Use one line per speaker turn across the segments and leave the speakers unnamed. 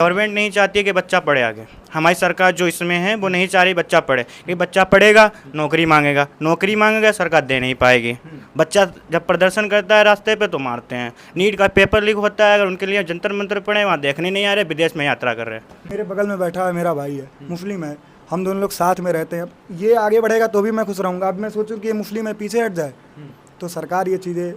Government नहीं चाहती है कि बच्चा पढ़े आगे। हमारी सरकार जो इसमें है वो नहीं चाह रही बच्चा पढ़े, कि बच्चा पढ़ेगा नौकरी मांगेगा सरकार दे नहीं पाएगी। बच्चा जब प्रदर्शन करता है रास्ते पे तो मारते हैं। नीट का पेपर लीक होता है, अगर उनके लिए जंतर मंतर पड़े वहाँ देखने नहीं आ रहे, विदेश में यात्रा कर रहे हैं।
मेरे बगल में बैठा है मेरा भाई है, मुस्लिम है, हम दोनों लोग साथ में रहते हैं। ये आगे बढ़ेगा तो भी मैं खुश रहूँगा। अब मैं सोचूं कि ये मुस्लिम है पीछे हट जाए, तो सरकार ये चीज़ें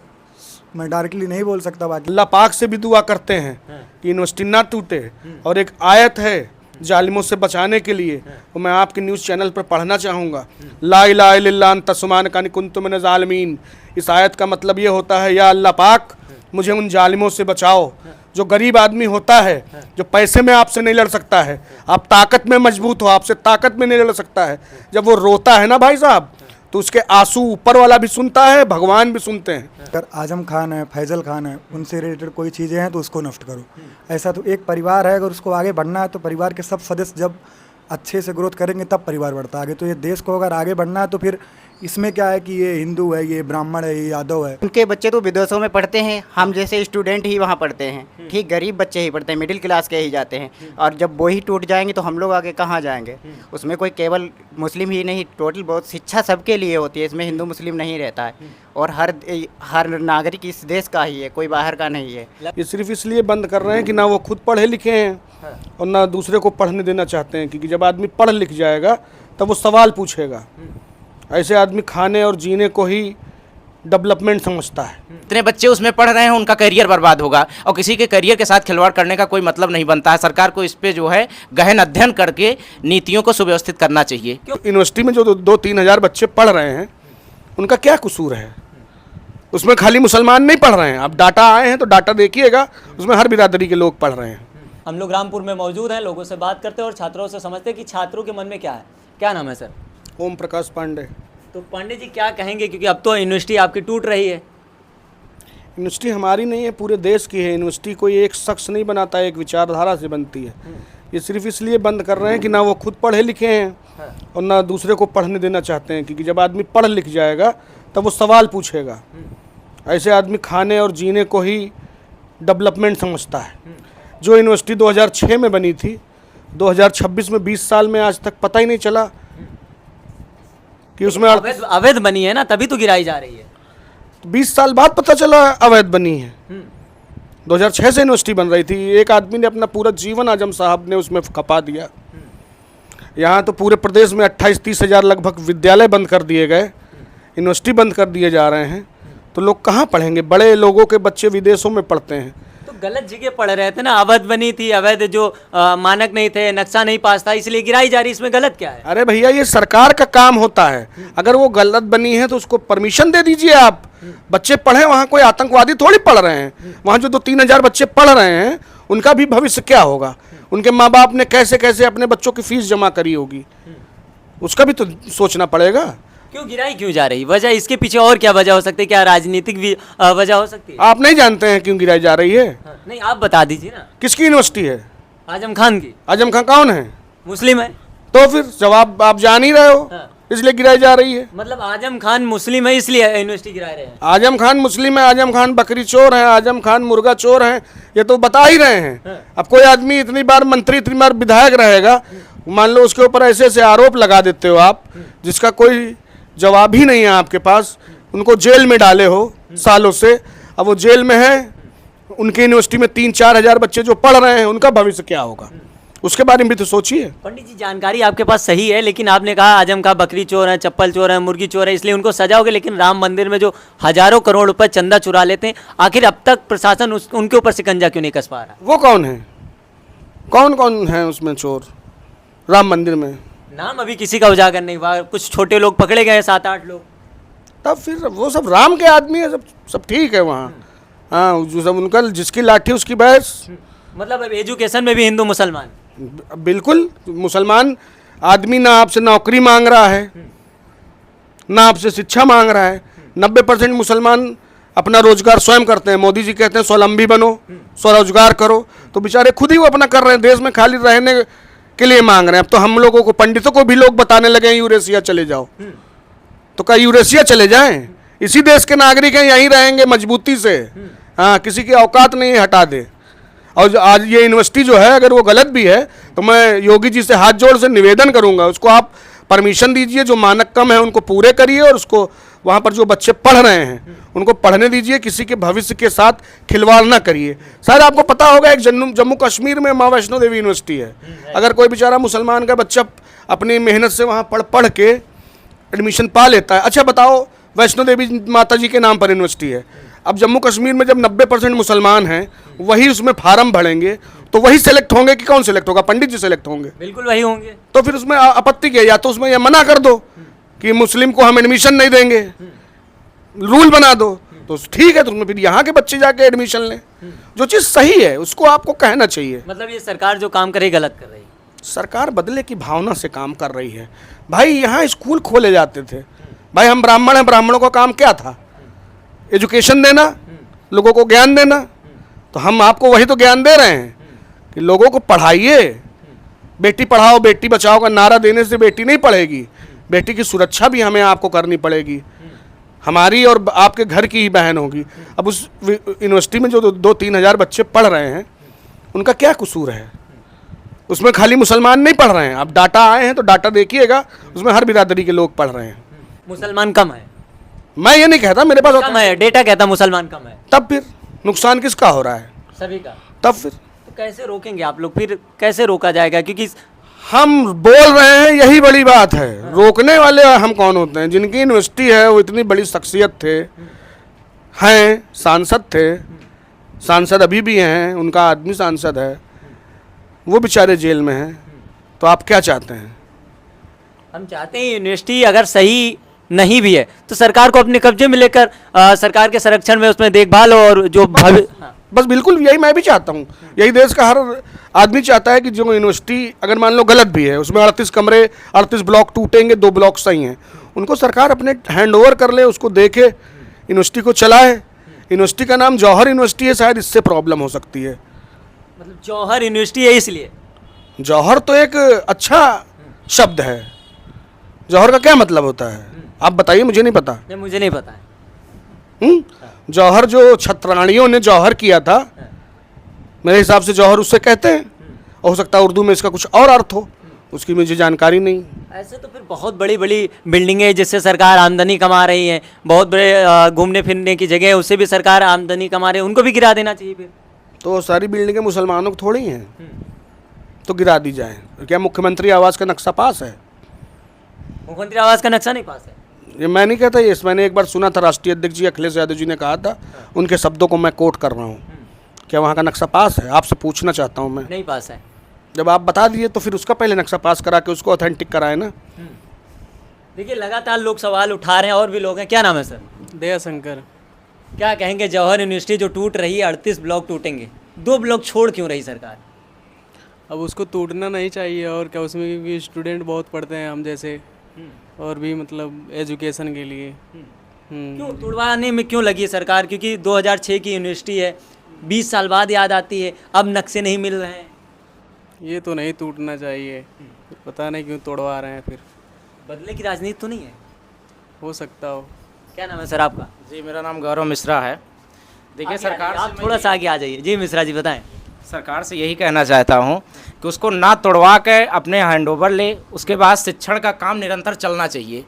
मैं डायरेक्टली नहीं बोल सकता। बाकी
अल्लाह पाक से भी दुआ करते हैं कि यूनिवर्सिटी ना टूटे। और एक आयत है जालिमों से बचाने के लिए, वो मैं आपके न्यूज़ चैनल पर पढ़ना चाहूँगा। ला इलाहा इल्लल्लाह अंता सुब्हानका कुन्तु मिनज़ ज़ालिमीन। इस आयत का मतलब ये होता है, या अल्लाह पाक मुझे उन जालिमों से बचाओ। जो गरीब आदमी होता है, जो पैसे में आपसे नहीं लड़ सकता है, आप ताकत में मजबूत हो, आपसे ताकत में नहीं लड़ सकता है, जब वो रोता है ना भाई साहब, तो उसके आंसू ऊपर वाला भी सुनता है, भगवान भी सुनते हैं।
अगर आजम खान है, फैजल खान है, उनसे रिलेटेड कोई चीज़ें हैं तो उसको नष्ट करो। ऐसा तो एक परिवार है, अगर उसको आगे बढ़ना है तो परिवार के सब सदस्य जब अच्छे से ग्रोथ करेंगे तब परिवार बढ़ता है आगे। तो ये देश को अगर आगे बढ़ना है तो फिर इसमें क्या है कि ये हिंदू है, ये ब्राह्मण है, ये यादव है।
उनके बच्चे तो विदेशों में पढ़ते हैं, हम जैसे स्टूडेंट ही वहाँ पढ़ते हैं। ठीक, गरीब बच्चे ही पढ़ते हैं, मिडिल क्लास के ही जाते हैं। और जब वो ही टूट जाएंगे तो हम लोग आगे कहाँ जाएंगे। उसमें कोई केवल मुस्लिम ही नहीं, टोटल बहुत शिक्षा सबके लिए होती है, इसमें हिंदू मुस्लिम नहीं रहता है। और हर नागरिक इस देश का ही है, कोई बाहर का नहीं है।
ये सिर्फ इसलिए बंद कर रहे हैं कि ना वो खुद पढ़े लिखे हैं और ना दूसरे को पढ़ने देना चाहते हैं, क्योंकि जब आदमी पढ़ लिख जाएगा तब वो सवाल पूछेगा। ऐसे आदमी खाने और जीने को ही डेवलपमेंट समझता है।
इतने बच्चे उसमें पढ़ रहे हैं, उनका करियर बर्बाद होगा और किसी के करियर के साथ खिलवाड़ करने का कोई मतलब नहीं बनता है। सरकार को इस पे जो है गहन अध्ययन करके नीतियों को सुव्यवस्थित करना चाहिए।
यूनिवर्सिटी में जो 2-3 हज़ार बच्चे पढ़ रहे हैं, उनका क्या कसूर है? उसमें खाली मुसलमान नहीं पढ़ रहे हैं। अब डाटा आए हैं तो डाटा देखिएगा, उसमें हर बिरादरी के लोग पढ़ रहे हैं।
हम लोग रामपुर में मौजूद हैं, लोगों से बात करते हैं और छात्रों से समझते हैं कि छात्रों के मन में क्या है। क्या नाम है सर?
ओम प्रकाश पांडे।
तो पांडे जी क्या कहेंगे, क्योंकि अब तो यूनिवर्सिटी आपकी टूट रही है।
यूनिवर्सिटी हमारी नहीं है, पूरे देश की है। यूनिवर्सिटी कोई एक शख्स नहीं बनाता है, एक विचारधारा से बनती है। ये सिर्फ इसलिए बंद कर रहे हैं कि ना वो खुद पढ़े लिखे हैं और ना दूसरे को पढ़ने देना चाहते हैं, क्योंकि जब आदमी पढ़ लिख जाएगा तब वो सवाल पूछेगा। ऐसे आदमी खाने और जीने को ही डेवलपमेंट समझता है। जो यूनिवर्सिटी 2006 में बनी थी, 2026 में 20 साल में आज तक पता ही नहीं चला कि उसमें
अवैध बनी है ना, तभी तो गिराई जा रही है।
20 साल बाद पता चला अवैध बनी है। 2006 से यूनिवर्सिटी बन रही थी। एक आदमी ने अपना पूरा जीवन आजम साहब ने उसमें खपा दिया। यहाँ तो पूरे प्रदेश में 28-30 हज़ार लगभग विद्यालय बंद कर दिए गए, यूनिवर्सिटी बंद कर दिए जा रहे हैं। तो लोग कहाँ पढ़ेंगे? बड़े लोगों के बच्चे विदेशों में पढ़ते हैं।
तो गलत जगह पढ़ रहे थे ना, अवैध बनी थी, अवैध जो मानक नहीं थे, नक्शा नहीं पास था, इसलिए गिराई जा रही। इसमें गलत क्या है?
अरे भैया, ये सरकार का काम होता है। अगर वो गलत बनी है तो उसको परमिशन दे दीजिए आप, बच्चे पढ़ें। वहाँ कोई आतंकवादी थोड़ी पढ़ रहे हैं। वहाँ जो 2-3 हज़ार बच्चे पढ़ रहे हैं, उनका भी भविष्य क्या होगा? उनके माँ बाप ने कैसे कैसे अपने बच्चों की फीस जमा करी होगी, उसका भी तो सोचना पड़ेगा।
क्यों गिराई क्यों जा रही? वजह इसके पीछे और क्या वजह हो सकती है? क्या राजनीतिक भी वजह हो सकती है?
आप नहीं जानते हैं क्यों गिराई जा रही है?
नहीं, आप बता दीजिए ना।
किसकी यूनिवर्सिटी है?
आजम खान की।
आजम खान कौन है?
मुस्लिम है।
तो फिर जवाब आप जान ही रहे हो, इसलिए गिराई जा रही है।
मतलब आजम खान मुस्लिम है इसलिए यूनिवर्सिटी गिरा रहे हैं?
आजम खान मुस्लिम है, आजम खान बकरी चोर है, आजम खान मुर्गा चोर है, ये तो बता ही रहे हैं। अब कोई आदमी इतनी बार मंत्री, इतनी बार विधायक रहेगा, मान लो उसके ऊपर ऐसे ऐसे आरोप लगा देते हो आप, जिसका कोई जवाब ही नहीं है आपके पास। उनको जेल में डाले हो सालों से, अब वो जेल में है। उनकी यूनिवर्सिटी में 3-4 हज़ार बच्चे जो पढ़ रहे हैं, उनका भविष्य क्या होगा? उसके बारे में भी तो सोचिए।
पंडित जी, जानकारी आपके पास सही है, लेकिन आपने कहा आजम खान बकरी चोर है, चप्पल चोर है, मुर्गी चोर है, इसलिए उनको सजाओगे। लेकिन राम मंदिर में जो हजारों करोड़ रुपए चंदा चुरा लेते हैं, आखिर अब तक प्रशासन उनके ऊपर शिकंजा क्यों नहीं कस पा रहा?
वो कौन है? कौन कौन है उसमें चोर राम मंदिर में?
नाम अभी किसी का उजागर नहीं हुआ। कुछ छोटे लोग पकड़े गए, 7-8 लोग।
तब फिर वो सब राम के आदमी है, सब ठीक है वहाँ। हाँ, जो सब उनका जिसकी लाठी उसकी भैंस।
मतलब अब एजुकेशन में भी हिंदू मुसलमान?
बिल्कुल। मुसलमान आदमी ना आपसे नौकरी मांग रहा है, ना आपसे शिक्षा मांग रहा है। 90% मुसलमान अपना रोजगार स्वयं करते हैं। मोदी जी कहते हैं स्वावलंबी बनो, स्वरोजगार करो, तो बेचारे खुद ही वो अपना कर रहे हैं। देश में खाली रहने के लिए मांग रहे हैं। अब तो हम लोगों को, पंडितों को भी लोग बताने लगे हैं यूरेशिया चले जाओ। तो क्या यूरेशिया चले जाएं? इसी देश के नागरिक हैं, यहीं रहेंगे मजबूती से। हाँ, किसी की औकात नहीं हटा दे। और आज ये यूनिवर्सिटी जो है अगर वो गलत भी है तो मैं योगी जी से हाथ जोड़ से निवेदन करूंगा, उसको आप परमिशन दीजिए, जो मानक कम है उनको पूरे करिए और उसको वहाँ पर जो बच्चे पढ़ रहे हैं उनको पढ़ने दीजिए, किसी के भविष्य के साथ खिलवाड़ ना करिए। शायद आपको पता होगा एक जम्मू कश्मीर में माँ वैष्णो देवी यूनिवर्सिटी है, अगर कोई बेचारा मुसलमान का बच्चा अपनी मेहनत से वहाँ पढ़ के एडमिशन पा लेता है, अच्छा बताओ वैष्णो देवी माता जी के नाम पर यूनिवर्सिटी है, अब जम्मू कश्मीर में जब 90% मुसलमान हैं वही उसमें फार्म भरेंगे तो वही सेलेक्ट होंगे कि कौन सेलेक्ट होगा? पंडित जी सेलेक्ट होंगे,
बिल्कुल वही होंगे।
तो फिर उसमें आपत्ति क्या? या तो उसमें यह मना कर दो कि मुस्लिम को हम एडमिशन नहीं देंगे, रूल बना दो, तो ठीक है, तो उसमें फिर यहाँ के बच्चे जाके एडमिशन लें। जो चीज़ सही है उसको आपको कहना चाहिए।
मतलब ये सरकार जो काम कर रही है गलत कर रही है।
सरकार बदले की भावना से काम कर रही है। भाई यहाँ स्कूल खोले जाते थे, भाई हम ब्राह्मण हैं, ब्राह्मणों का काम क्या था? एजुकेशन देना, लोगों को ज्ञान देना, तो हम आपको वही तो ज्ञान दे रहे हैं कि लोगों को पढ़ाइए। बेटी पढ़ाओ बेटी बचाओ का नारा देने से बेटी नहीं पढ़ेगी, बेटी की सुरक्षा भी हमें आपको करनी पड़ेगी, हमारी और आपके घर की ही बहन होगी। अब उस यूनिवर्सिटी में जो 2-3 हज़ार बच्चे पढ़ रहे हैं उनका क्या कसूर है? उसमें खाली मुसलमान नहीं पढ़ रहे हैं, अब डाटा आए हैं तो डाटा देखिएगा, उसमें हर बिरादरी के लोग पढ़ रहे हैं।
मुसलमान कम है?
मैं ये नहीं कहता, मेरे पास
कम है, डेटा कहता मुसलमान कम है।
तब फिर नुकसान किसका हो रहा है?
सभी का।
तब फिर
तो कैसे रोकेंगे आप लोग? फिर कैसे रोका जाएगा? क्योंकि
हम बोल रहे हैं, यही बड़ी बात है। रोकने वाले हम कौन होते हैं? जिनकी यूनिवर्सिटी है वो इतनी बड़ी शख्सियत थे, हैं, सांसद थे, सांसद अभी भी हैं, उनका आदमी सांसद है, वो बेचारे जेल में हैं, तो आप क्या चाहते हैं?
हम चाहते हैं यूनिवर्सिटी अगर सही नहीं भी है तो सरकार को अपने कब्जे में लेकर सरकार के संरक्षण में उसमें देखभाल और जो
बस बिल्कुल यही मैं भी चाहता हूँ, यही देश का हर आदमी चाहता है कि जो यूनिवर्सिटी अगर मान लो गलत भी है, उसमें 38 कमरे 38 ब्लॉक टूटेंगे, 2 ब्लॉक सही हैं, उनको सरकार अपने हैंड ओवर कर ले, उसको देखे, यूनिवर्सिटी को चलाए। यूनिवर्सिटी का नाम जौहर यूनिवर्सिटी है, शायद इससे प्रॉब्लम हो सकती है।
मतलब जौहर यूनिवर्सिटी है इसलिए? जौहर
तो एक अच्छा शब्द है, जौहर का क्या मतलब होता है आप बताइए, मुझे नहीं पता।
नहीं, मुझे नहीं पता है।
जौहर जो छत्राणियों ने जौहर किया था, मेरे हिसाब से जौहर उससे कहते हैं, हो सकता है उर्दू में इसका कुछ और अर्थ हो, उसकी मुझे जानकारी नहीं।
ऐसे तो फिर बहुत बड़ी बड़ी बिल्डिंगें हैं जिससे सरकार आमदनी कमा रही है, बहुत बड़े घूमने फिरने की जगह है उससे भी सरकार आमदनी कमा रही है, उनको भी गिरा देना चाहिए फिर।
तो सारी बिल्डिंगें मुसलमानों को थोड़ी हैं, तो गिरा दी जाए। क्या मुख्यमंत्री आवास का नक्शा पास है?
मुख्यमंत्री आवास का नक्शा नहीं पास है?
ये मैं नहीं कहता, ये मैंने एक बार सुना था, राष्ट्रीय अध्यक्ष जी अखिलेश यादव जी ने कहा था, उनके शब्दों को मैं कोट कर रहा हूँ। क्या वहाँ का नक्शा पास है? आपसे पूछना चाहता हूँ मैं।
नहीं पास है।
जब आप बता दिए तो फिर उसका पहले नक्शा पास करा के उसको ऑथेंटिक कराए ना।
देखिए लगातार लोग सवाल उठा रहे हैं और भी लोग हैं। क्या नाम है सर?
दया शंकर।
क्या कहेंगे जौहर यूनिवर्सिटी जो टूट रही है, 38 ब्लॉक टूटेंगे, 2 ब्लॉक छोड़ क्यों रही सरकार?
अब उसको टूटना नहीं चाहिए और क्या, उसमें क्योंकि स्टूडेंट बहुत पढ़ते हैं हम जैसे, और भी मतलब एजुकेशन के लिए।
क्यों तुड़वाने में क्यों लगी है सरकार? क्योंकि 2006 की यूनिवर्सिटी है, 20 साल बाद याद आती है, अब नक्शे नहीं मिल रहे हैं।
ये तो नहीं टूटना चाहिए, पता नहीं क्यों तोड़वा रहे हैं फिर।
बदले की राजनीति तो नहीं है?
हो सकता हो।
क्या नाम है सर आपका?
जी मेरा नाम गौरव मिश्रा है। देखिए सरकार
आप थोड़ा सा आगे आ जाइए। जी मिश्रा जी बताएं।
सरकार से यही कहना चाहता हूँ कि उसको ना तोड़वा के अपने हैंडओवर ले, उसके बाद शिक्षण का काम निरंतर चलना चाहिए,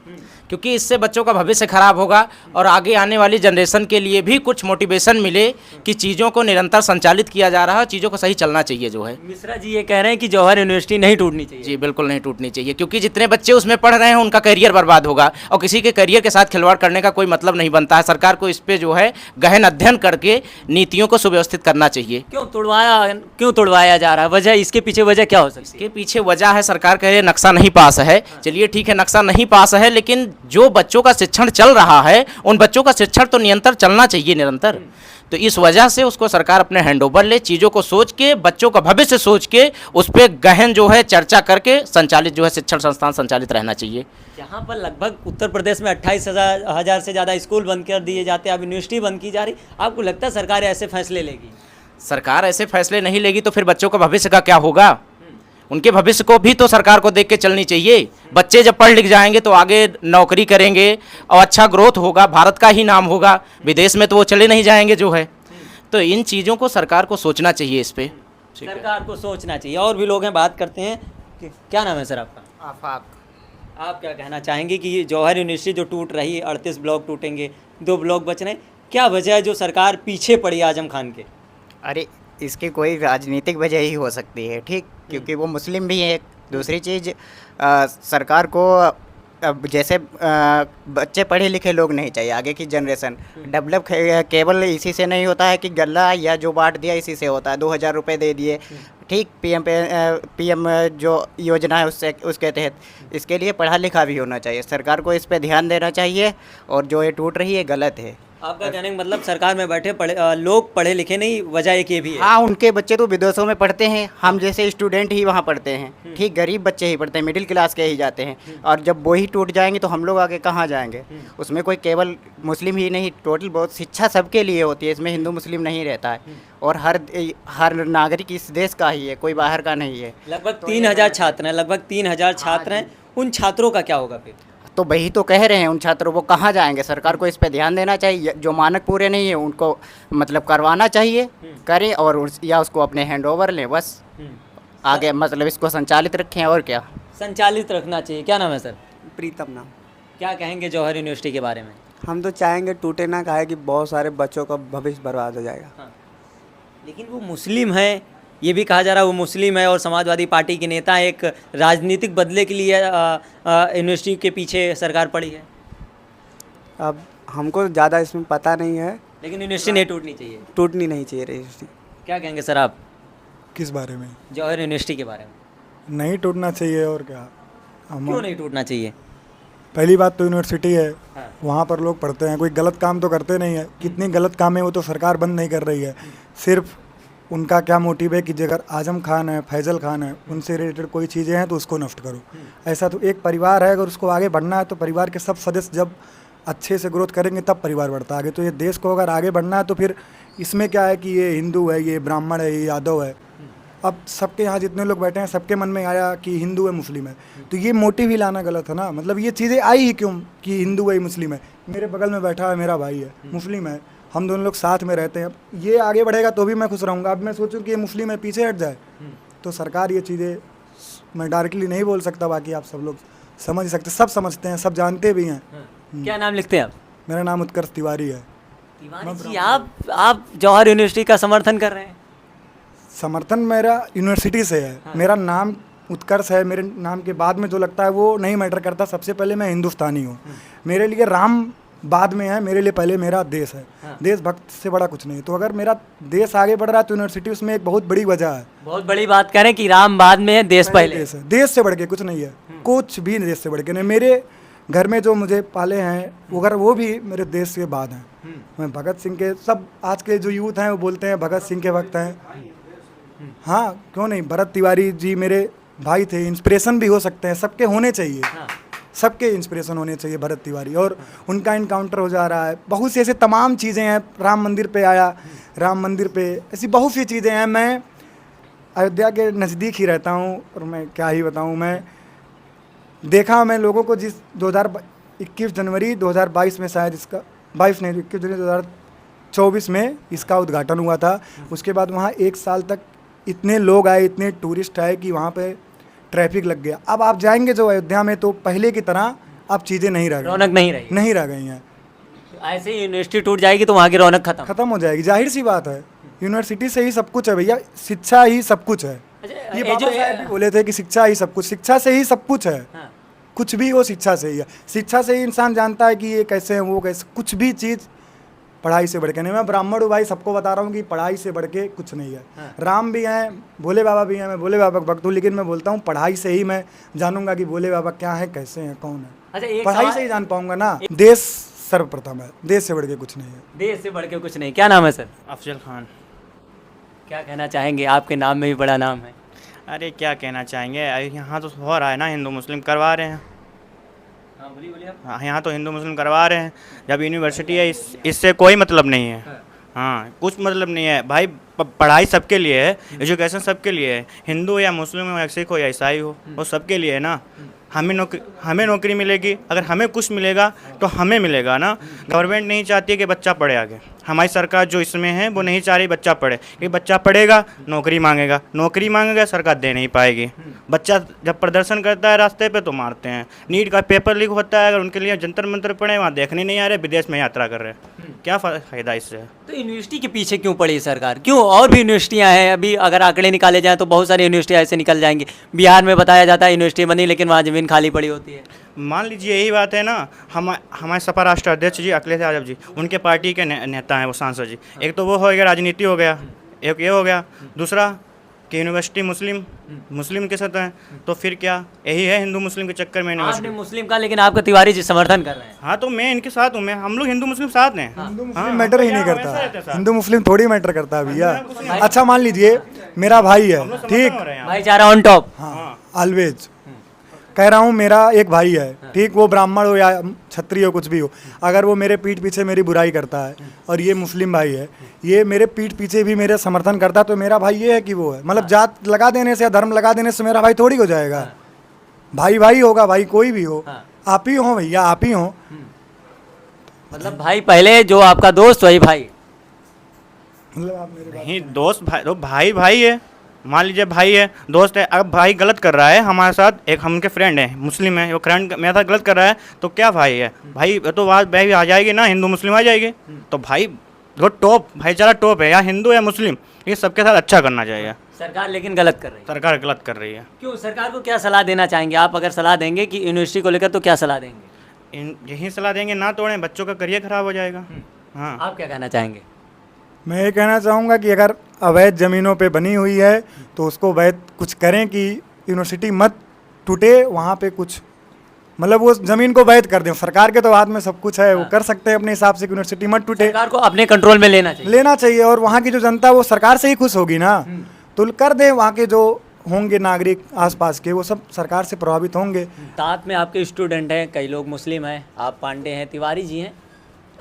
क्योंकि इससे बच्चों का भविष्य खराब होगा और आगे आने वाली जनरेशन के लिए भी कुछ मोटिवेशन मिले कि चीज़ों को निरंतर संचालित किया जा रहा है, चीज़ों को सही चलना चाहिए जो है।
मिश्रा जी ये कह रहे हैं कि जौहर यूनिवर्सिटी नहीं टूटनी चाहिए।
जी बिल्कुल नहीं टूटनी चाहिए, क्योंकि जितने बच्चे उसमें पढ़ रहे हैं उनका करियर बर्बाद होगा और किसी के करियर के साथ खिलवाड़ करने का कोई मतलब नहीं बनता है। सरकार को इस पर जो है गहन अध्ययन करके नीतियों को सुव्यवस्थित करना चाहिए।
क्यों तोड़वाया जा रहा है? वजह, इसके पीछे वजह क्या हो सकती है?
इसके पीछे वजह है सरकार कह रही है नक्शा नहीं पास है। चलिए ठीक है, नक्शा नहीं पास है, लेकिन जो बच्चों का शिक्षण चल रहा है उन बच्चों का शिक्षण तो निरंतर चलना चाहिए निरंतर। तो इस वजह से उसको सरकार अपने हैंडओवर ले, चीज़ों को सोच के, बच्चों का भविष्य सोच के उस पर गहन जो है चर्चा करके संचालित जो है शिक्षण संस्थान संचालित रहना चाहिए।
यहाँ पर लगभग उत्तर प्रदेश में 28,000 से ज़्यादा स्कूल बंद कर दिए जाते हैं, अब यूनिवर्सिटी बंद की जा रही। आपको लगता है सरकार ऐसे फैसले लेगी?
सरकार ऐसे फैसले नहीं लेगी तो फिर बच्चों का भविष्य का क्या होगा? उनके भविष्य को भी तो सरकार को देख के चलनी चाहिए। बच्चे जब पढ़ लिख जाएंगे तो आगे नौकरी करेंगे और अच्छा ग्रोथ होगा, भारत का ही नाम होगा, विदेश में तो वो चले नहीं जाएंगे जो है। तो इन चीज़ों को सरकार को सोचना चाहिए इस पे।
सरकार को सोचना चाहिए। और भी लोग हैं, बात करते हैं क्या नाम है सर आपका?
आफाक।
आप क्या कहना चाहेंगे कि ये जौहर यूनिवर्सिटी जो टूट रही है, 38 ब्लॉक टूटेंगे, 2 ब्लॉक बच रहे हैं, क्या वजह है जो सरकार पीछे पड़ी आजम खान के?
अरे इसकी कोई राजनीतिक वजह ही हो सकती है, ठीक, क्योंकि वो मुस्लिम भी है। दूसरी चीज़ सरकार को अब जैसे बच्चे पढ़े लिखे लोग नहीं चाहिए, आगे की जनरेशन डेवलप केवल इसी से नहीं होता है कि गल्ला या जो बांट दिया इसी से होता है। 2000 रुपये दे दिए, ठीक, पीएम जो योजना है उसके तहत इसके लिए पढ़ा लिखा भी होना चाहिए। सरकार को इस पे ध्यान देना चाहिए, और जो ये टूट रही है गलत है।
आपका कहने का मतलब सरकार में बैठे लोग पढ़े लिखे नहीं, वजह एक ये भी है।
हाँ, उनके बच्चे तो विदेशों में पढ़ते हैं, हम जैसे स्टूडेंट ही वहाँ पढ़ते हैं, ठीक, गरीब बच्चे ही पढ़ते हैं, मिडिल क्लास के ही जाते हैं। और जब वो ही टूट जाएंगे तो हम लोग आगे कहाँ जाएंगे? उसमें कोई केवल मुस्लिम ही नहीं, टोटल बहुत शिक्षा सबके लिए होती है, इसमें हिंदू मुस्लिम नहीं रहता है। और हर नागरिक इस देश का ही है, कोई बाहर का नहीं है।
लगभग 3000 छात्र हैं, लगभग 3000 छात्र हैं। उन छात्रों का क्या होगा फिर?
तो वही तो कह रहे हैं, उन छात्रों को कहाँ जाएंगे? सरकार को इस पे ध्यान देना चाहिए। जो मानक पूरे नहीं है उनको मतलब करवाना चाहिए, करें, और या उसको अपने हैंड ओवर लें, बस आगे मतलब इसको संचालित रखें। और क्या
संचालित रखना चाहिए। क्या नाम है सर?
प्रीतम नाम।
क्या कहेंगे जौहर यूनिवर्सिटी के बारे में?
हम तो चाहेंगे टूटे ना, काहे कि बहुत सारे बच्चों का भविष्य बर्बाद हो जाएगा।
हाँ। लेकिन वो मुस्लिम है, ये भी कहा जा रहा है वो मुस्लिम है, और समाजवादी पार्टी के नेता, एक राजनीतिक बदले के लिए यूनिवर्सिटी के पीछे सरकार पड़ी है।
अब हमको ज़्यादा इसमें पता नहीं है।
लेकिन यूनिवर्सिटी नहीं टूटनी चाहिए।
टूटनी नहीं चाहिए यूनिवर्सिटी।
क्या कहेंगे सर आप
किस बारे में?
जौहर यूनिवर्सिटी के बारे में?
नहीं टूटना चाहिए, और क्या।
क्यों नहीं टूटना चाहिए?
पहली बात तो यूनिवर्सिटी है,
हाँ।
वहाँ पर लोग पढ़ते हैं, कोई गलत काम तो करते नहीं है। कितनी गलत काम है वो तो सरकार बंद नहीं कर रही है। सिर्फ उनका क्या मोटिव है कि अगर आजम खान है, फैज़ल खान है, उनसे रिलेटेड कोई चीज़ें हैं तो उसको नष्ट करो। ऐसा तो एक परिवार है, अगर उसको आगे बढ़ना है तो परिवार के सब सदस्य जब अच्छे से ग्रोथ करेंगे तब परिवार बढ़ता है आगे। तो ये देश को अगर आगे बढ़ना है तो फिर इसमें क्या है कि ये हिंदू है, ये ब्राह्मण है, ये यादव है। अब सबके यहाँ जितने लोग बैठे हैं सबके मन में आया कि हिंदू है, मुस्लिम है, तो ये मोटिव ही लाना गलत है ना। मतलब ये चीज़ें आई ही क्यों कि हिंदू है, मुस्लिम है? मेरे बगल में बैठा है मेरा भाई है, मुस्लिम है, हम दोनों लोग साथ में रहते हैं। ये आगे बढ़ेगा तो भी मैं खुश रहूँगा। अब मैं सोचूं कि ये मुस्लिम है, पीछे हट जाए, तो सरकार ये चीज़ें, मैं डायरेक्टली नहीं बोल सकता, बाकी आप सब लोग समझ सकते, सब समझते हैं, सब जानते भी हैं।
क्या नाम लिखते हैं आप?
मेरा नाम उत्कर्ष तिवारी है।
तिवारी जी, आप जौहर यूनिवर्सिटी का समर्थन कर रहे हैं?
समर्थन मेरा यूनिवर्सिटी से है। मेरा नाम उत्कर्ष है, मेरे नाम के बाद में जो लगता है वो नहीं मैटर करता। सबसे पहले मैं हिंदुस्तानी हूँ, मेरे लिए राम बाद में है, मेरे लिए पहले मेरा देश है। देशभक्त से बड़ा कुछ नहीं। तो अगर मेरा देश आगे बढ़ रहा है तो यूनिवर्सिटी उसमें एक बहुत बड़ी वजह है।
बहुत बड़ी बात कह रहे हैं कि राम बाद में है, देश पहले।
देश है, देश से बढ़ के कुछ नहीं है, कुछ भी देश से बढ़ के नहीं। मेरे घर में जो मुझे पाले हैं अगर वो भी मेरे देश के बाद हैं। मैं भगत सिंह के, सब आज के जो यूथ हैं वो बोलते हैं भगत सिंह के वक्त हैं। हाँ, क्यों नहीं, भरत तिवारी जी मेरे भाई थे, इंस्पिरेशन भी हो सकते हैं, सबके होने चाहिए। सबके इंस्पिरेशन होने चाहिए भरत तिवारी, और उनका इनकाउंटर हो जा रहा है। बहुत सी ऐसे तमाम चीज़ें हैं, राम मंदिर पे आया, राम मंदिर पे, ऐसी बहुत सी चीज़ें हैं। मैं अयोध्या के नज़दीक ही रहता हूँ, और मैं क्या ही बताऊँ, मैं देखा मैं लोगों को जिस 21 जनवरी 2022 में शायद इसका 22 नहीं 21 जनवरी 2024 में इसका उद्घाटन हुआ था। उसके बाद वहाँ 1 साल तक इतने लोग आए, इतने टूरिस्ट आए कि वहाँ पे ट्रैफिक लग गया। अब आप जाएंगे जो अयोध्या में तो पहले की तरह अब चीज़ें नहीं रह गई,
रौनक नहीं
रह गई हैं।
ऐसे ही यूनिवर्सिटी टूट जाएगी तो वहाँ की रौनक
खत्म हो जाएगी, जाहिर सी बात है। यूनिवर्सिटी से ही सब कुछ है भैया, शिक्षा ही सब कुछ है। ये बाबा साहब भी बोले थे कि शिक्षा ही सब कुछ, शिक्षा से ही सब कुछ है। कुछ भी वो शिक्षा से ही है। शिक्षा से ही इंसान जानता है कि ये कैसे है, वो कैसे, कुछ भी चीज़ पढ़ाई से बढ़ के नहीं। मैं ब्राह्मण हूँ भाई, सबको बता रहा हूँ कि पढ़ाई से बढ़ के कुछ नहीं है। राम भी हैं, भोले बाबा भी हैं, मैं भोले बाबा का भक्त हूँ, लेकिन मैं बोलता हूँ पढ़ाई से ही मैं जानूंगा कि भोले बाबा क्या है, कैसे हैं, कौन है। पढ़ाई से ही जान पाऊंगा ना। देश सर्वप्रथम है, देश से बढ़ के कुछ नहीं है।
देश से बढ़ के कुछ नहीं। क्या नाम है सर?
अफजल खान।
क्या कहना चाहेंगे, आपके नाम में भी बड़ा नाम है?
अरे क्या कहना चाहेंगे, यहाँ तो हो रहा है ना, हिंदू मुस्लिम करवा रहे हैं।
बोलिए आप।
हाँ, यहाँ तो हिंदू मुस्लिम करवा रहे हैं। जब यूनिवर्सिटी है इससे कोई मतलब नहीं है। हाँ, कुछ मतलब नहीं है भाई। पढ़ाई सबके लिए है, एजुकेशन सबके लिए है। हिंदू या मुस्लिम हो या सिख हो या ईसाई हो, वो सबके लिए है ना। हमें नौकरी मिलेगी, अगर हमें कुछ मिलेगा तो हमें मिलेगा ना। गवर्नमेंट नहीं चाहती है कि बच्चा पढ़े आगे। हमारी सरकार जो इसमें है वो नहीं चाह रही बच्चा पढ़े, क्योंकि बच्चा पढ़ेगा नौकरी मांगेगा, सरकार दे नहीं पाएगी। बच्चा जब प्रदर्शन करता है रास्ते पे तो मारते हैं। नीट का पेपर लीक होता है, अगर उनके लिए जंतर मंतर पड़े वहाँ देखने नहीं आ रहे, विदेश में यात्रा कर रहे हैं, क्या फ़ायदा इससे।
तो यूनिवर्सिटी के पीछे क्यों पड़ी सरकार? क्यों? और भी यूनिवर्सिटियां हैं, अभी अगर आंकड़े निकाले जाएं तो बहुत सारी यूनिवर्सिटियां ऐसे निकल जाएंगी। बिहार में बताया जाता है यूनिवर्सिटी बनी लेकिन वहाँ ज़मीन खाली पड़ी होती है।
मान लीजिए यही बात है ना, हमारे सपा राष्ट्र अध्यक्ष जी अखिलेश यादव जी, उनके पार्टी के नेता हैं वो सांसद जी। एक तो वो हो गया, राजनीति हो गया, एक ये हो गया, दूसरा कि यूनिवर्सिटी मुस्लिम के साथ है, तो फिर क्या यही है हिंदू मुस्लिम के चक्कर में
आपने
यूनिवर्सिटी।
मुस्लिम का, लेकिन आपका तिवारी जी समर्थन कर रहे हैं।
हाँ तो मैं इनके साथ हूँ, हम लोग हिंदू मुस्लिम साथ हैं।
मुस्लिम मैटर ही नहीं करता, हिंदू मुस्लिम थोड़ी मैटर करता है भैया। अच्छा मान लीजिए मेरा भाई है, ठीक,
भाईचारा ऑन टॉप।
हाँ ऑलवेज कह रहा हूँ, मेरा एक भाई है, ठीक, वो ब्राह्मण हो या क्षत्रिय हो, कुछ भी हो, अगर वो मेरे पीठ पीछे मेरी बुराई करता है और ये मुस्लिम भाई है, ये मेरे पीठ पीछे भी मेरे समर्थन करता है, तो मेरा भाई ये है कि वो है, मतलब जात लगा देने से या धर्म लगा देने से मेरा भाई थोड़ी हो जाएगा। भाई भाई होगा, भाई कोई भी हो, आप ही हो भैया, आप ही हो।
मतलब भाई पहले जो आपका दोस्त वही भाई।
मतलब आप मेरे
नहीं दोस्त भाई, तो भाई है, मान लीजिए भाई है, दोस्त है, अब भाई गलत कर रहा है हमारे साथ, एक हमके फ्रेंड है मुस्लिम है, वो फ्रेंड मेरे साथ गलत कर रहा है, तो क्या भाई है भाई, तो बात भाई आ जाएगी ना, हिंदू मुस्लिम आ जाएगी। तो भाई जो टॉप भाईचारा टॉप है, या हिंदू या मुस्लिम, ये सबके साथ अच्छा करना चाहिए।
सरकार लेकिन गलत कर रही है।
सरकार गलत कर रही है।
क्यों? सरकार को क्या सलाह देना चाहेंगे आप? अगर सलाह देंगे कि यूनिवर्सिटी को लेकर, तो क्या सलाह देंगे?
यही सलाह देंगे, ना तोड़ें, बच्चों का करियर खराब हो जाएगा। हाँ
आप क्या कहना चाहेंगे?
मैं ये कहना चाहूँगा कि अगर अवैध ज़मीनों पे बनी हुई है तो उसको वैध कुछ करें कि यूनिवर्सिटी मत टूटे, वहाँ पे कुछ मतलब वो ज़मीन को वैध कर दें। सरकार के तो हाथ में सब कुछ है, वो कर सकते हैं अपने हिसाब से कि यूनिवर्सिटी मत टूटे,
सरकार को अपने कंट्रोल में लेना चाहिए।
और वहाँ की जो जनता वो सरकार से ही खुश होगी ना, तो कर दें। वहाँ के जो होंगे नागरिक आसपास के, वो सब सरकार से प्रभावित होंगे।
साथ में आपके स्टूडेंट हैं, कई लोग मुस्लिम हैं, आप पांडे हैं, तिवारी जी हैं,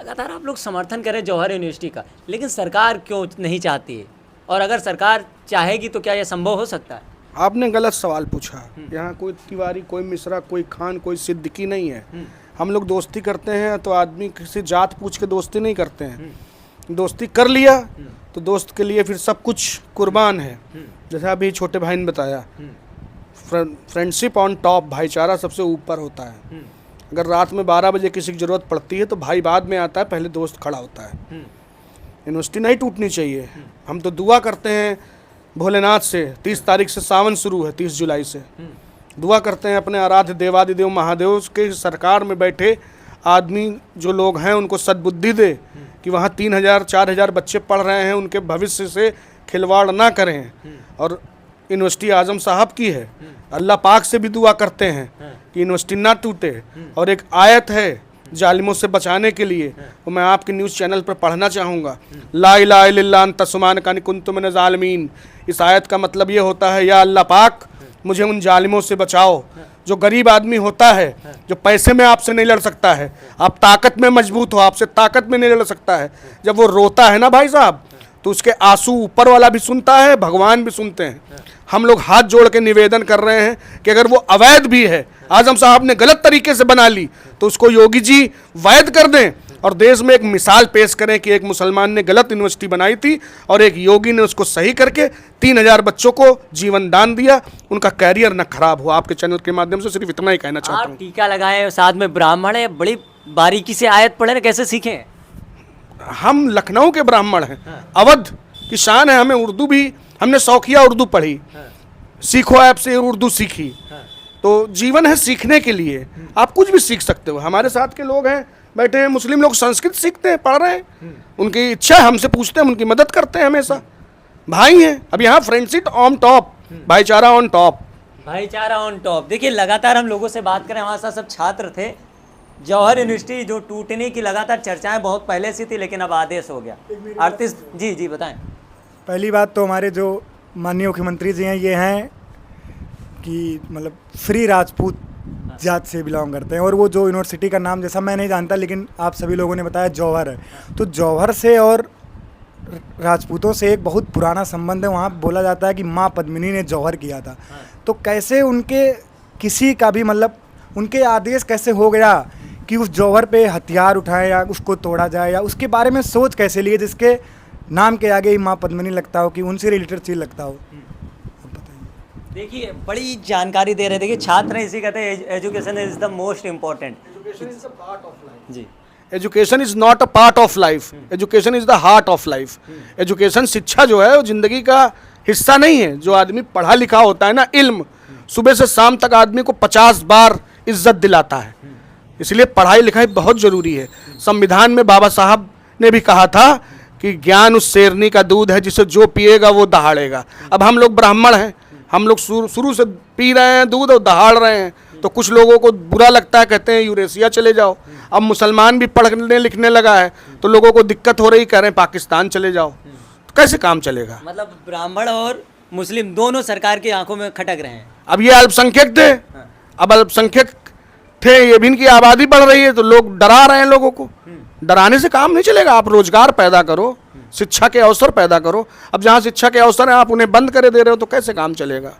लगातार आप लोग समर्थन करें जौहर यूनिवर्सिटी का, लेकिन सरकार क्यों नहीं चाहती है? और अगर सरकार चाहेगी तो क्या यह संभव हो सकता है?
आपने गलत सवाल पूछा। यहाँ कोई तिवारी, कोई मिश्रा, कोई खान, कोई सिद्दीकी नहीं है। हम लोग दोस्ती करते हैं तो आदमी किसी जात पूछ के दोस्ती नहीं करते हैं। दोस्ती कर लिया तो दोस्त के लिए फिर सब कुछ कुर्बान है। जैसा अभी छोटे भाई ने बताया, फ्रेंडशिप ऑन टॉप, भाईचारा सबसे ऊपर होता है। अगर रात में 12 बजे किसी की ज़रूरत पड़ती है तो भाई बाद में आता है, पहले दोस्त खड़ा होता है। यूनिवर्सिटी नहीं टूटनी चाहिए। हम तो दुआ करते हैं भोलेनाथ से, 30 तारीख से सावन शुरू है, 30 जुलाई से दुआ करते हैं अपने आराध्य देवादिदेव महादेव के सरकार में बैठे आदमी जो लोग हैं उनको सद्बुद्धि दे कि वहाँ 3000-4000 बच्चे पढ़ रहे हैं, उनके भविष्य से खिलवाड़ ना करें। और यूनिवर्सिटी आजम साहब की है, अल्लाह पाक से भी दुआ करते हैं कि यूनिवर्सिटी ना टूटे। और एक आयत है जालिमों से बचाने के लिए, वो मैं आपके न्यूज़ चैनल पर पढ़ना चाहूँगा। ला इलाहा इल्लल्लाह अन्ता सुब्हानका कुन्तु मिनज़ ज़ालिमीन। इस आयत का मतलब ये होता है, या अल्लाह पाक मुझे उन जालिमों से बचाओ। जो गरीब आदमी होता है, जो पैसे में आपसे नहीं लड़ सकता है, आप ताकत में मजबूत हो, आपसे ताकत में नहीं लड़ सकता है, जब वो रोता है ना भाई साहब, तो उसके आंसू ऊपर वाला भी सुनता है, भगवान भी सुनते हैं। हम लोग हाथ जोड़ के निवेदन कर रहे हैं कि अगर वो अवैध भी है, आजम साहब ने गलत तरीके से बना ली, तो उसको योगी जी वैध कर दें और देश में एक मिसाल पेश करें कि एक मुसलमान ने गलत यूनिवर्सिटी बनाई थी और एक योगी ने उसको सही करके 3000 बच्चों को जीवन दान दिया, उनका कैरियर न खराब हो। आपके चैनल के माध्यम से सिर्फ इतना ही कहना चाहता
आप
हूँ।
टीका लगाए, साथ में ब्राह्मण है, बड़ी बारीकी से आयत पढ़े ना, कैसे सीखें?
हम लखनऊ के ब्राह्मण हैं, अवध की शान है। हमें उर्दू भी, हमने शौकिया उर्दू पढ़ी, सीखो ऐप से उर्दू सीखी, तो जीवन है सीखने के लिए। आप कुछ भी सीख सकते हो। हमारे साथ के लोग हैं बैठे हैं, मुस्लिम लोग संस्कृत सीखते हैं, पढ़ रहे हैं, उनकी इच्छा है, हमसे पूछते हैं, उनकी मदद करते हैं हमेशा। भाई हैं। अब यहाँ फ्रेंडशिप ऑन टॉप, भाईचारा ऑन टॉप।
भाईचारा ऑन टॉप। देखिए लगातार हम लोगों से बात करें, हमारे साथ सब छात्र थे। जौहर यूनिवर्सिटी जो टूटने की लगातार चर्चाएं बहुत पहले से थी, लेकिन अब आदेश हो गया। 38 जी बताएं।
पहली बात तो हमारे जो माननीय मुख्यमंत्री जी हैं, ये हैं कि मतलब फ्री राजपूत जात से बिलोंग करते हैं। और वो जो यूनिवर्सिटी का नाम, जैसा मैं नहीं जानता, लेकिन आप सभी लोगों ने बताया जौहर है, तो जौहर से और राजपूतों से एक बहुत पुराना संबंध है। वहाँ बोला जाता है कि माँ पद्मिनी ने जौहर किया था। तो कैसे उनके किसी का भी मतलब उनके आदेश कैसे हो गया कि उस जौहर पे हथियार उठाए या उसको तोड़ा जाए, या उसके बारे में सोच कैसे लिए जिसके नाम के आगे ही माँ पद्मिनी लगता हो, कि उनसे रिलेटेड चीज़ लगता हो।
देखिए बड़ी जानकारी दे रहे थे कि छात्र हैं, इसी कहते हैं education is the most important जी।
Education is not a part of life, education is the heart of life. Education, शिक्षा जो है वो जिंदगी का हिस्सा नहीं है। जो आदमी पढ़ा लिखा होता है ना, इल्म सुबह से शाम तक आदमी को 50 बार इज्जत दिलाता है। इसलिए पढ़ाई लिखाई बहुत जरूरी है। संविधान में बाबा साहब ने भी कहा था कि ज्ञान उस शेरनी का दूध है जिसे जो पिएगा वो दहाड़ेगा। अब हम लोग ब्राह्मण हैं, हम लोग शुरू से पी रहे हैं दूध और दहाड़ रहे हैं, तो कुछ लोगों को बुरा लगता है, कहते हैं यूरेशिया चले जाओ। अब मुसलमान भी पढ़ने लिखने लगा है तो लोगों को दिक्कत हो रही, कह रहे हैं पाकिस्तान चले जाओ। तो कैसे काम चलेगा?
मतलब ब्राह्मण और मुस्लिम दोनों सरकार की आंखों में खटक रहे हैं।
अब ये अल्पसंख्यक थे, अब अल्पसंख्यक थे, ये भी इनकी आबादी बढ़ रही है तो लोग डरा रहे हैं लोगों को। डराने से काम नहीं चलेगा। आप रोजगार पैदा करो, शिक्षा के अवसर पैदा करो। अब जहाँ शिक्षा के अवसर हैं आप उन्हें बंद करे दे रहे हो तो कैसे काम चलेगा?